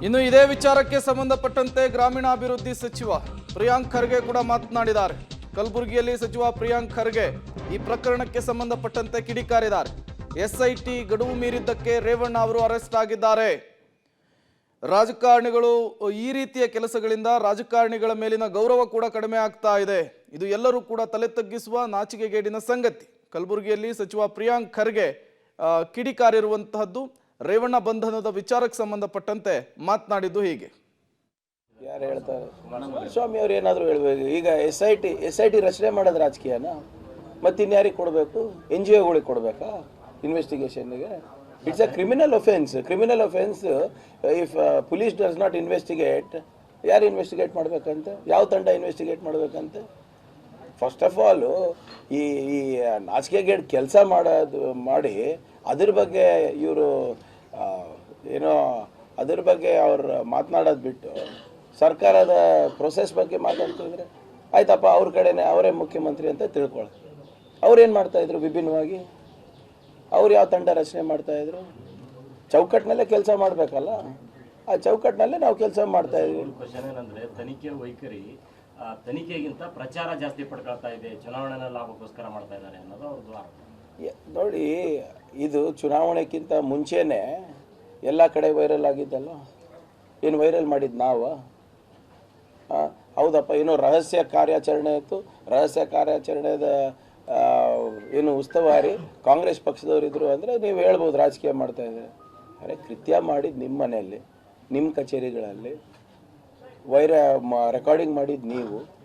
ಇನ್ನು ಇದೇ ವಿಚಾರಕ್ಕೆ ಸಂಬಂಧಪಟ್ಟಂತೆ ಗ್ರಾಮೀಣಾಭಿವೃದ್ಧಿ ಸಚಿವ ಪ್ರಿಯಾಂಕ್ ಖರ್ಗೆ ಕೂಡ ಮಾತನಾಡಿದ್ದಾರೆ. ಕಲಬುರಗಿಯಲ್ಲಿ ಸಚಿವ ಪ್ರಿಯಾಂಕ್ ಖರ್ಗೆ ಈ ಪ್ರಕರಣಕ್ಕೆ ಸಂಬಂಧಪಟ್ಟಂತೆ ಕಿಡಿಕಾರಿದ್ದಾರೆ. ಎಸ್ಐಟಿ ಗಡುವು ಮೀರಿದ್ದಕ್ಕೆ ರೇವಣ್ಣ ಅವರು ಅರೆಸ್ಟ್ ಆಗಿದ್ದಾರೆ. ರಾಜಕಾರಣಿಗಳು ಈ ರೀತಿಯ ಕೆಲಸಗಳಿಂದ ರಾಜಕಾರಣಿಗಳ ಮೇಲಿನ ಗೌರವ ಕೂಡ ಕಡಿಮೆ ಆಗ್ತಾ ಇದೆ. ಇದು ಎಲ್ಲರೂ ಕೂಡ ತಲೆ ತಗ್ಗಿಸುವ ನಾಚಿಕೆಗೇಡಿನ ಸಂಗತಿ. ಕಲಬುರಗಿಯಲ್ಲಿ ಸಚಿವ ಪ್ರಿಯಾಂಕ್ ಖರ್ಗೆ ಕಿಡಿಕಾರಿರುವಂತಹದ್ದು ರೇವಣ್ಣ ಬಂಧನದ ವಿಚಾರಕ್ಕೆ ಸಂಬಂಧಪಟ್ಟಂತೆ ಮಾತನಾಡಿದ್ದು ಹೀಗೆ. ಯಾರು ಹೇಳ್ತಾರೆ? ಸ್ವಾಮಿ ಅವ್ರು ಏನಾದರೂ ಹೇಳ್ಬೇಕು. ಈಗ ಎಸ್ ಐ ಟಿ ರಚನೆ ಮಾಡೋದು ರಾಜಕೀಯನ? ಮತ್ತಿನ್ಯಾರಿಗೆ ಕೊಡಬೇಕು? NGOಗಳಿಗೆ ಕೊಡಬೇಕಾ ಇನ್ವೆಸ್ಟಿಗೇಷನ್ಗೆ? It's a criminal offence. If police does not investigate, ಯಾರು ಇನ್ವೆಸ್ಟಿಗೇಟ್ ಮಾಡಬೇಕಂತೆ? ಯಾವ ತಂಡ ಇನ್ವೆಸ್ಟಿಗೇಟ್ ಮಾಡಬೇಕಂತೆ? ಫಸ್ಟ್ ಆಫ್ ಆಲ್ ಈ ನಾಚಿಕೆಗೇಡು ಕೆಲಸ ಮಾಡಿ ಅದ್ರ ಬಗ್ಗೆ ಇವರು ಅದ್ರ ಬಗ್ಗೆ ಅವ್ರು ಮಾತನಾಡೋದು ಬಿಟ್ಟು ಸರ್ಕಾರದ ಪ್ರೊಸೆಸ್ ಬಗ್ಗೆ ಮಾತಾಡ್ತಿದ್ರೆ ಆಯ್ತಪ್ಪ, ಅವ್ರ ಕಡೆನೇ ಅವರೇ ಮುಖ್ಯಮಂತ್ರಿ ಅಂತ ತಿಳ್ಕೊಳ್ಳಿ. ಅವ್ರೇನು ಮಾಡ್ತಾಯಿದ್ರು? ವಿಭಿನ್ನವಾಗಿ ಅವ್ರು ಯಾವ ತಂಡ ರಚನೆ ಮಾಡ್ತಾಯಿದ್ರು? ಚೌಕಟ್ಟಿನಲ್ಲೇ ಕೆಲಸ ಮಾಡಬೇಕಲ್ಲ. ಆ ಚೌಕಟ್ಟಿನಲ್ಲೇ ನಾವು ಕೆಲಸ ಮಾಡ್ತಾಯಿದ್ವಿ. ಕ್ವಶನ್ ಏನಂದರೆ, ತನಿಖೆ ವೈಖರಿ ತನಿಖೆಗಿಂತ ಪ್ರಚಾರ ಜಾಸ್ತಿ ಪಡ್ಕೊಳ್ತಾ ಇದೆ, ಚುನಾವಣೆ ಲಾಭಕ್ಕೋಸ್ಕರ ಮಾಡ್ತಾ ಇದ್ದಾರೆ ಅನ್ನೋದು ಅವ್ರದ್ದು ಆರೋಪ. ನೋಡಿ, ಇದು ಚುನಾವಣೆಗಿಂತ ಮುಂಚೆನೇ ಎಲ್ಲ ಕಡೆ ವೈರಲ್ ಆಗಿದ್ದಲ್ಲ. ಏನು ವೈರಲ್ ಮಾಡಿದ್ದು ನಾವು? ಹೌದಪ್ಪ, ಏನೋ ರಹಸ್ಯ ಕಾರ್ಯಾಚರಣೆ ಇತ್ತು. ರಹಸ್ಯ ಕಾರ್ಯಾಚರಣೆದ ಏನು ಉಸ್ತುವಾರಿ ಕಾಂಗ್ರೆಸ್ ಪಕ್ಷದವರಿದ್ದರು ಅಂದರೆ ನೀವು ಹೇಳ್ಬೋದು ರಾಜಕೀಯ ಮಾಡ್ತಾಯಿದ್ದಾರೆ. ಅರೆ, ಕೃತ್ಯ ಮಾಡಿದ್ದು ನಿಮ್ಮ ಮನೆಯಲ್ಲಿ, ನಿಮ್ಮ ಕಚೇರಿಗಳಲ್ಲಿ ರೆಕಾರ್ಡಿಂಗ್ ಮಾಡಿದ್ದು ನೀವು.